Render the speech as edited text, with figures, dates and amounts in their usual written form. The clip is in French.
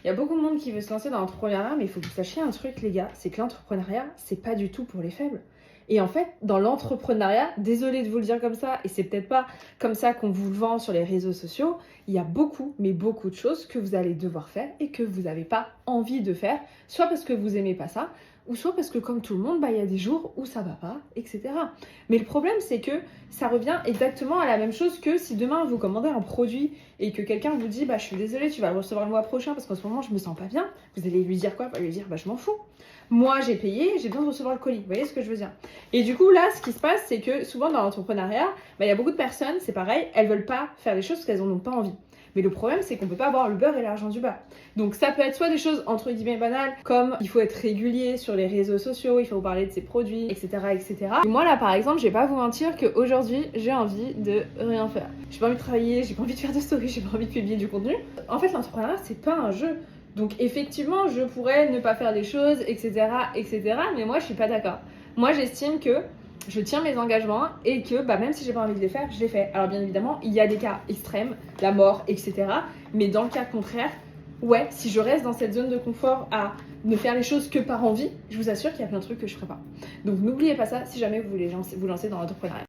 Il y a beaucoup de monde qui veut se lancer dans l'entrepreneuriat, mais il faut que vous sachiez un truc, les gars, c'est que l'entrepreneuriat, c'est pas du tout pour les faibles. Et en fait, dans l'entrepreneuriat, désolé de vous le dire comme ça, et c'est peut-être pas comme ça qu'on vous le vend sur les réseaux sociaux, il y a beaucoup, mais beaucoup de choses que vous allez devoir faire et que vous n'avez pas envie de faire, soit parce que vous aimez pas ça, ou soit parce que comme tout le monde, il y a des jours où ça va pas, etc. Mais le problème, c'est que ça revient exactement à la même chose que si demain vous commandez un produit et que quelqu'un vous dit je suis désolée, tu vas le recevoir le mois prochain parce qu'en ce moment je me sens pas bien, vous allez lui dire quoi? Vous allez lui dire je m'en fous. Moi j'ai payé, j'ai besoin de recevoir le colis. Vous voyez ce que je veux dire? Et du coup là, ce qui se passe, c'est que souvent dans l'entrepreneuriat, il y a beaucoup de personnes, c'est pareil, elles veulent pas faire les choses parce qu'elles en ont pas envie. Mais le problème, c'est qu'on peut pas avoir le beurre et l'argent du beurre. Donc ça peut être soit des choses entre guillemets banales, comme il faut être régulier sur les réseaux sociaux, il faut vous parler de ses produits, etc., etc. Et moi là, par exemple, je vais pas vous mentir qu'aujourd'hui, j'ai envie de rien faire. J'ai pas envie de travailler, j'ai pas envie de faire de story, j'ai pas envie de publier du contenu. En fait, l'entrepreneuriat, c'est pas un jeu. Donc effectivement, je pourrais ne pas faire des choses, etc., etc. Mais moi, je suis pas d'accord. Moi, j'estime que je tiens mes engagements et que même si j'ai pas envie de les faire, je les fais. Alors bien évidemment, il y a des cas extrêmes, la mort, etc. Mais dans le cas contraire, ouais, si je reste dans cette zone de confort à ne faire les choses que par envie, je vous assure qu'il y a plein de trucs que je ferai pas. Donc n'oubliez pas ça si jamais vous voulez vous lancer dans l'entrepreneuriat.